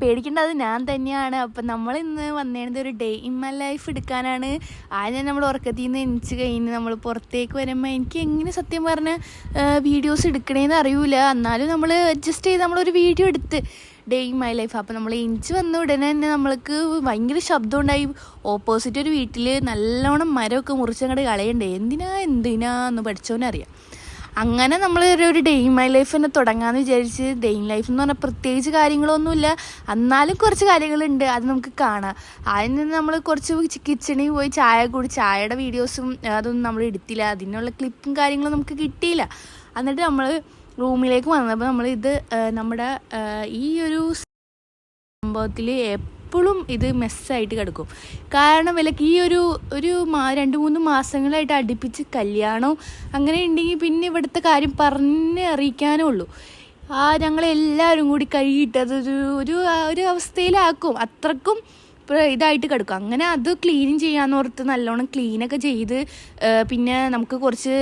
പേടിക്കേണ്ടത് ഞാൻ തന്നെയാണ്. അപ്പം നമ്മളിന്ന് വന്നേണ്ടത് ഒരു ഡേ ഇൻ മൈ ലൈഫ് എടുക്കാനാണ്. ആദ്യം നമ്മൾ ഉറക്കത്തിൽ നിന്ന് എണിച്ച് കഴിഞ്ഞ് നമ്മൾ പുറത്തേക്ക് വരുമ്പോൾ എനിക്ക് എങ്ങനെ സത്യം പറഞ്ഞാൽ വീഡിയോസ് എടുക്കണേന്ന് അറിയില്ല. എന്നാലും നമ്മൾ അഡ്ജസ്റ്റ് ചെയ്ത് നമ്മളൊരു വീഡിയോ എടുത്ത് ഡേ ഇൻ മൈ ലൈഫ്. അപ്പം നമ്മൾ എണിച്ച് വന്ന ഉടനെ തന്നെ നമ്മൾക്ക് ഭയങ്കര ശബ്ദം ഉണ്ടായി. ഓപ്പോസിറ്റ് ഒരു വീട്ടിൽ നല്ലോണം മരമൊക്കെ മുറിച്ചങ്ങോട്ട് കളയണ്ടേ, എന്തിനാന്ന് പഠിച്ചവനറിയാം. അങ്ങനെ നമ്മൾ ഒരു ഡേ ഇൻ മൈ ലൈഫ് തന്നെ തുടങ്ങാമെന്ന് വിചാരിച്ച്. ഡേ ഇൻ ലൈഫ് എന്ന് പറഞ്ഞാൽ പ്രത്യേകിച്ച് കാര്യങ്ങളൊന്നുമില്ല, എന്നാലും കുറച്ച് കാര്യങ്ങളുണ്ട്, അത് നമുക്ക് കാണാം. അതിൽ നിന്ന് നമ്മൾ കുറച്ച് കിച്ചണിൽ പോയി ചായയുടെ വീഡിയോസും അതൊന്നും നമ്മൾ എടുത്തില്ല, അതിനുള്ള ക്ലിപ്പും കാര്യങ്ങളും നമുക്ക് കിട്ടിയില്ല. എന്നിട്ട് നമ്മൾ റൂമിലേക്ക് വന്നപ്പോൾ നമ്മളിത് നമ്മുടെ ഈ ഒരു സംഭവത്തിൽ എപ്പോഴും ഇത് മെസ്സായിട്ട് കിടക്കും. കാരണം വിലക്ക് ഈ ഒരു 2-3 മാസങ്ങളായിട്ട് അടുപ്പിച്ച് കല്യാണവും അങ്ങനെ ഉണ്ടെങ്കിൽ പിന്നെ ഇവിടുത്തെ കാര്യം പറഞ്ഞ് അറിയിക്കാനേ ഉള്ളൂ. ഞങ്ങളെല്ലാവരും കൂടി കഴുകിയിട്ടത് ഒരു അവസ്ഥയിലാക്കും, അത്രക്കും ഇതായിട്ട് കിടക്കും. അങ്ങനെ അത് ക്ലീനിങ് ചെയ്യാമെന്നോർത്ത് നല്ലോണം ക്ലീനൊക്കെ ചെയ്ത് പിന്നെ നമുക്ക് കുറച്ച്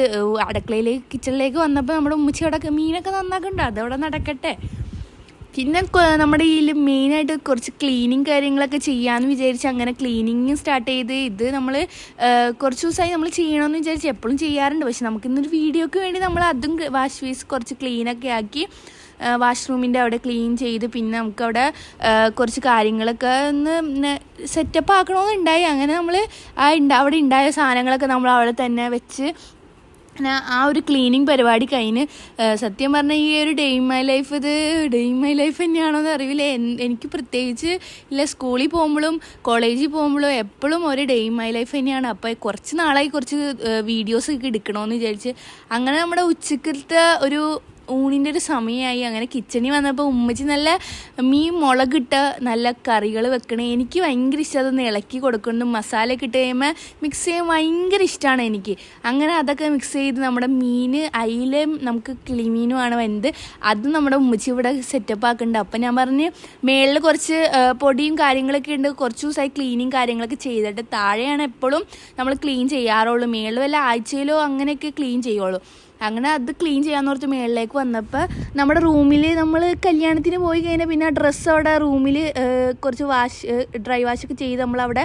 കിച്ചണിലേക്ക് വന്നപ്പോൾ നമ്മുടെ ഉമ്മച്ചി അവിടെ മീനൊക്കെ നന്നാക്കണ്ട, അതവിടെ നടക്കട്ടെ. പിന്നെ നമ്മുടെ ഇതിൽ മെയിനായിട്ട് കുറച്ച് ക്ലീനിങ് കാര്യങ്ങളൊക്കെ ചെയ്യാമെന്ന് വിചാരിച്ച് അങ്ങനെ ക്ലീനിങ് സ്റ്റാർട്ട് ചെയ്ത്. ഇത് നമ്മൾ കുറച്ച് ദിവസമായി നമ്മൾ ചെയ്യണമെന്ന് വിചാരിച്ച് എപ്പോഴും ചെയ്യാറുണ്ട്. പക്ഷെ നമുക്കിന്നൊരു വീഡിയോക്ക് വേണ്ടി നമ്മൾ അതും വാഷ് ബേസ് കുറച്ച് ക്ലീനൊക്കെ ആക്കി വാഷ്റൂമിൻ്റെ അവിടെ ക്ലീൻ ചെയ്ത് പിന്നെ നമുക്കവിടെ കുറച്ച് കാര്യങ്ങളൊക്കെ ഒന്ന് സെറ്റപ്പ് ആക്കണമെന്നുണ്ടായി. അങ്ങനെ നമ്മൾ അവിടെ ഉണ്ടായ സാധനങ്ങളൊക്കെ നമ്മൾ അവിടെ തന്നെ വെച്ച് ആ ഒരു ക്ലീനിങ് പരിപാടി കഴിഞ്ഞ്. സത്യം പറഞ്ഞാൽ ഈ ഒരു ഡേ ഇൻ മൈ ലൈഫ് ഇത് ഡേ ഇൻ മൈ ലൈഫ് തന്നെയാണോന്ന് അറിയില്ല. എനിക്ക് പ്രത്യേകിച്ച് ഇല്ല, സ്കൂളിൽ പോകുമ്പോഴും കോളേജിൽ പോകുമ്പോഴും എപ്പോഴും ഒരു ഡേ ഇൻ മൈ ലൈഫ് തന്നെയാണ്. അപ്പോൾ കുറച്ച് നാളായി കുറച്ച് വീഡിയോസ് ഒക്കെ എടുക്കണമെന്ന് വിചാരിച്ച്. അങ്ങനെ നമ്മുടെ ഉച്ചക്കത്തെ ഒരു ഊണിൻ്റെ ഒരു സമയമായി. അങ്ങനെ കിച്ചണിൽ വന്നപ്പോൾ ഉമ്മച്ചി നല്ല മീൻ മുളകിട്ട നല്ല കറികൾ വെക്കണേ. എനിക്ക് ഭയങ്കര ഇഷ്ടം, അതൊന്ന് ഇളക്കി കൊടുക്കണം, മസാലയൊക്കെ ഇട്ട് കഴിയുമ്പോൾ മിക്സ് ചെയ്യാൻ ഭയങ്കര ഇഷ്ടമാണ് എനിക്ക്. അങ്ങനെ അതൊക്കെ മിക്സ് ചെയ്ത് നമ്മുടെ അയിലയും നമുക്ക് കിളിമീനുമാണ് വെന്ത്, അതും നമ്മുടെ ഉമ്മച്ചി ഇവിടെ സെറ്റപ്പ് ആക്കുന്നുണ്ട്. അപ്പം ഞാൻ പറഞ്ഞ് മേളിൽ കുറച്ച് പൊടിയും കാര്യങ്ങളൊക്കെ ഉണ്ട്, കുറച്ച് ദിവസമായി ക്ലീനിങ് കാര്യങ്ങളൊക്കെ ചെയ്തിട്ട് താഴെയാണ് എപ്പോഴും നമ്മൾ ക്ലീൻ ചെയ്യാറുള്ളൂ. മേളിൽ വല്ല ആഴ്ചയിലോ അങ്ങനെയൊക്കെ ക്ലീൻ ചെയ്യുള്ളൂ. അങ്ങനെ അത് ക്ലീൻ ചെയ്യാമെന്നോർത്ത് മേളിലേക്ക് വന്നപ്പോൾ നമ്മുടെ റൂമിൽ നമ്മൾ കല്യാണത്തിന് പോയി കഴിഞ്ഞാൽ പിന്നെ ആ ഡ്രസ്സ് അവിടെ റൂമിൽ കുറച്ച് ഡ്രൈ വാഷൊക്കെ ചെയ്ത് നമ്മളവിടെ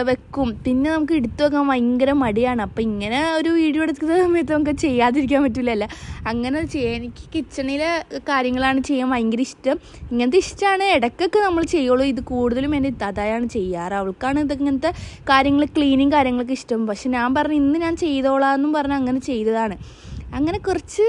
വെക്കും. പിന്നെ നമുക്ക് എടുത്തു വെക്കാൻ ഭയങ്കര മടിയാണ്. അപ്പോൾ ഇങ്ങനെ ഒരു വീഡിയോ എടുക്കുന്ന സമയത്ത് നമുക്ക് ചെയ്യാതിരിക്കാൻ പറ്റില്ലല്ലോ. അങ്ങനെ എനിക്ക് കിച്ചണിലെ കാര്യങ്ങളാണ് ചെയ്യാൻ ഭയങ്കര ഇഷ്ടം. ഇങ്ങനത്തെ ഇഷ്ടമാണ്, ഇടയ്ക്കൊക്കെ നമ്മൾ ചെയ്യുള്ളൂ. ഇത് കൂടുതലും എൻ്റെ ഇത്താത്തയാണ് ചെയ്യാറ്, അവൾക്കാണ് ഇങ്ങനത്തെ കാര്യങ്ങൾ ക്ലീനിങ് കാര്യങ്ങളൊക്കെ ഇഷ്ടം. പക്ഷെ ഞാൻ പറഞ്ഞു ഇന്ന് ഞാൻ ചെയ്തോളാമെന്നും പറഞ്ഞ് അങ്ങനെ ചെയ്തതാണ്. അങ്ങനെ കുറച്ച്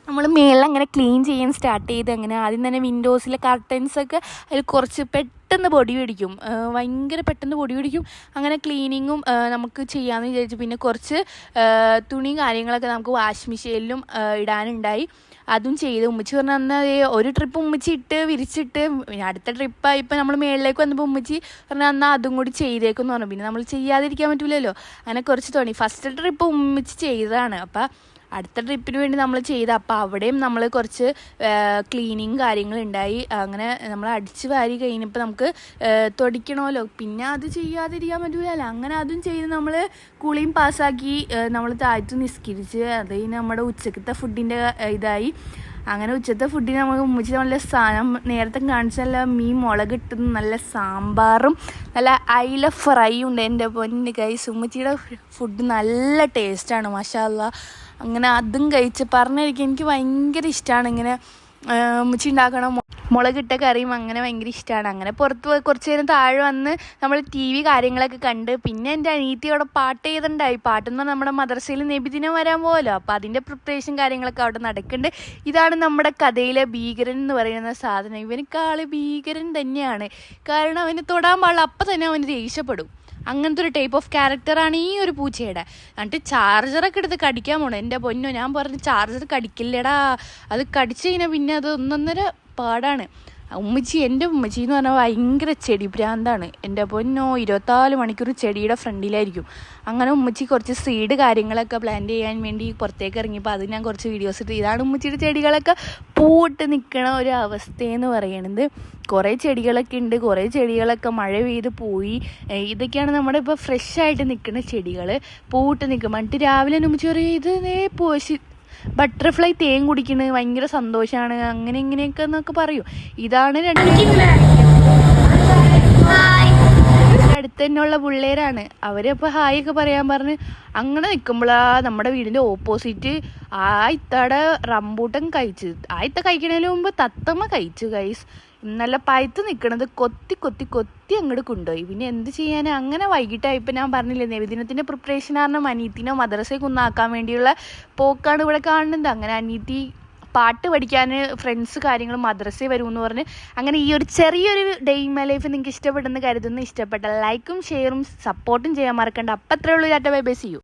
നമ്മൾ മേളിൽ അങ്ങനെ ക്ലീൻ ചെയ്യാൻ സ്റ്റാർട്ട് ചെയ്ത്. അങ്ങനെ ആദ്യം തന്നെ വിൻഡോസിലെ കർട്ടൻസൊക്കെ അതിൽ കുറച്ച് പെട്ടെന്ന് പൊടി പിടിക്കും, ഭയങ്കര പെട്ടെന്ന് പൊടി പിടിക്കും. അങ്ങനെ ക്ലീനിങ്ങും നമുക്ക് ചെയ്യാമെന്ന് വിചാരിച്ചു. പിന്നെ കുറച്ച് തുണി കാര്യങ്ങളൊക്കെ നമുക്ക് വാഷ് മെഷീനിലും ഇടാനുണ്ടായി, അതും ചെയ്ത്. ഉമ്മച്ചി പറഞ്ഞാൽ എന്നാൽ ഒരു ട്രിപ്പ് ഉമ്മച്ചി ഇട്ട് വിരിച്ചിട്ട് അടുത്ത ട്രിപ്പായി ഇപ്പം നമ്മൾ മേളിലേക്ക് വന്നപ്പോൾ ഉമ്മച്ചി പറഞ്ഞാൽ എന്നാൽ അതും കൂടി ചെയ്തേക്കെന്ന് പറഞ്ഞു. പിന്നെ നമ്മൾ ചെയ്യാതിരിക്കാൻ പറ്റില്ലല്ലോ. അങ്ങനെ കുറച്ച് തുണി ഫസ്റ്റ് ട്രിപ്പ് ഉമ്മച്ചി ചെയ്തതാണ്, അപ്പം അടുത്ത ട്രിപ്പിന് വേണ്ടി നമ്മൾ ചെയ്ത. അപ്പോൾ അവിടെയും നമ്മൾ കുറച്ച് ക്ലീനിങ് കാര്യങ്ങളുണ്ടായി. അങ്ങനെ നമ്മൾ അടിച്ച് വാരി കഴിഞ്ഞപ്പോൾ നമുക്ക് തുടയ്ക്കണമല്ലോ, പിന്നെ അത് ചെയ്യാതിരിക്കാൻ പറ്റില്ലല്ലോ. അങ്ങനെ അതും ചെയ്ത് നമ്മൾ കുളിയും പാസ്സാക്കി നമ്മൾ താഴ്ത്തു നിസ്കരിച്ച്. അത് നമ്മുടെ ഉച്ചക്കത്തെ ഫുഡിൻ്റെ ഇതായി. അങ്ങനെ ഉച്ചത്തെ ഫുഡിന് നമുക്ക് ഉമ്മച്ചി നല്ല സാധനം നേരത്തെ കാണിച്ചല്ല മീൻ മുളകിട്ടും നല്ല സാമ്പാറും നല്ല അയില ഫ്രൈ ഉണ്ട്. എൻ്റെ പൊന്ന് ഗൈസ്, ഉമ്മച്ചിയുടെ ഫുഡ് നല്ല ടേസ്റ്റാണ്, മാഷാ അല്ലാഹ്. അങ്ങനെ അതും കഴിച്ച് പറഞ്ഞിരിക്കും. എനിക്ക് ഭയങ്കര ഇഷ്ടമാണ് ഇങ്ങനെ ഉമ്മച്ചി ഉണ്ടാക്കണം മുളകിട്ട കറിയും, അങ്ങനെ ഭയങ്കര ഇഷ്ടമാണ്. അങ്ങനെ പുറത്ത് പോയി കുറച്ച് നേരം താഴെ വന്ന് നമ്മൾ TV കാര്യങ്ങളൊക്കെ കണ്ട്. പിന്നെ എൻ്റെ അനിയത്തി അവിടെ പാട്ട് ചെയ്തിട്ടുണ്ടായി. പാട്ടെന്ന് പറഞ്ഞാൽ നമ്മുടെ മദ്രസയിൽ നബിദിനം വരാൻ പോകല്ലോ, അപ്പോൾ അതിൻ്റെ പ്രിപ്പറേഷൻ കാര്യങ്ങളൊക്കെ അവിടെ നടക്കുന്നുണ്ട്. ഇതാണ് നമ്മുടെ കഥയിലെ ഭീകരൻ എന്ന് പറയുന്ന സാധനം. ഇവനക്കാള് ഭീകരൻ തന്നെയാണ്, കാരണം അവന് തൊടാൻ പാടില്ല, അപ്പം തന്നെ അവന് ദേഷ്യപ്പെടും. അങ്ങനത്തെ ഒരു ടൈപ്പ് ഓഫ് ക്യാരക്ടറാണ് ഈ ഒരു പൂച്ചയുടെ. എന്നിട്ട് ചാർജറൊക്കെ എടുത്ത് കടിക്കാൻ പോകണം. എൻ്റെ പൊന്നോ, ഞാൻ പറഞ്ഞു ചാർജർ കടിക്കില്ലടാ, അത് കടിച്ചു കഴിഞ്ഞാൽ പിന്നെ അത് ഒന്നൊന്നര പാടാണ്. എൻ്റെ ഉമ്മച്ചി എന്ന് പറഞ്ഞാൽ ഭയങ്കര ചെടി ഭ്രാന്താണ്. എൻ്റെ പൊന്നോ, 24 മണിക്കൂർ ചെടിയുടെ ഫ്രണ്ടിലായിരിക്കും. അങ്ങനെ ഉമ്മച്ചി കുറച്ച് സീഡ് കാര്യങ്ങളൊക്കെ പ്ലാന്റ് ചെയ്യാൻ വേണ്ടി പുറത്തേക്ക് ഇറങ്ങിയപ്പോൾ അത് ഞാൻ കുറച്ച് വീഡിയോസ് ഇട്ട്. ഇതാണ് ഉമ്മച്ചിയുടെ ചെടികളൊക്കെ പൂവിട്ട് നിൽക്കണ ഒരു അവസ്ഥയെന്ന് പറയണത്. കുറേ ചെടികളൊക്കെ ഉണ്ട്, കുറേ ചെടികളൊക്കെ മഴ പെയ്ത് പോയി. ഇതൊക്കെയാണ് നമ്മുടെ ഇപ്പോൾ ഫ്രഷായിട്ട് നിൽക്കുന്ന ചെടികൾ, പൂവിട്ട് നിൽക്കും. എന്നിട്ട് രാവിലെ ഉമ്മച്ചി പറയും ഇത് ബട്ടർഫ്ലൈ തേൻ കുടിക്കണ് ഭയങ്കര സന്തോഷമാണ്, അങ്ങനെ ഇങ്ങനെയൊക്കെ എന്നൊക്കെ പറയും. ഇതാണ് അടുത്ത് തന്നെയുള്ള പിള്ളേരാണ്. അവരപ്പോൾ ഹായ് ഒക്കെ പറയാൻ പറഞ്ഞ് അങ്ങനെ നിൽക്കുമ്പോഴാ നമ്മുടെ വീടിൻ്റെ ഓപ്പോസിറ്റ് ആ ഇത്തയുടെ റംബൂട്ടൻ കഴിച്ച്, ആ ഇത്ത കഴിക്കണതിന് മുമ്പ് തത്തമ്മ കഴിച്ചു ഗൈസ്. നല്ല പഴുത്ത് നിൽക്കണത് കൊത്തി കൊത്തി കൊത്തി അങ്ങോട്ട് കൊണ്ടുപോയി. പിന്നെ എന്ത് ചെയ്യാൻ, അങ്ങനെ വൈകിട്ടായി. ഇപ്പം ഞാൻ പറഞ്ഞില്ലേ നബിദിനത്തിൻ്റെ പ്രിപ്പറേഷൻ കാരണം അനീത്തിനെ മദ്രസയിൽ കൊന്നാക്കാൻ വേണ്ടിയുള്ള പോക്കാണ് ഇവിടെ കാണുന്നത്. അങ്ങനെ അനീത്തി പാട്ട് പഠിക്കാൻ ഫ്രണ്ട്സ് കാര്യങ്ങൾ മദ്രസയിൽ വരുമെന്ന് പറഞ്ഞ് അങ്ങനെ ഈ ഒരു ചെറിയൊരു ഡേ ഇൻ മൈ ലൈഫ് നിങ്ങൾക്ക് ഇഷ്ടപ്പെട്ടെന്ന് കരുതുന്നു. ഇഷ്ടപ്പെട്ട ലൈക്കും ഷെയറും സപ്പോർട്ടും ചെയ്യാൻ മറക്കണ്ട. അപ്പം അത്രേ ഉള്ളൂ. Bye bye, see U.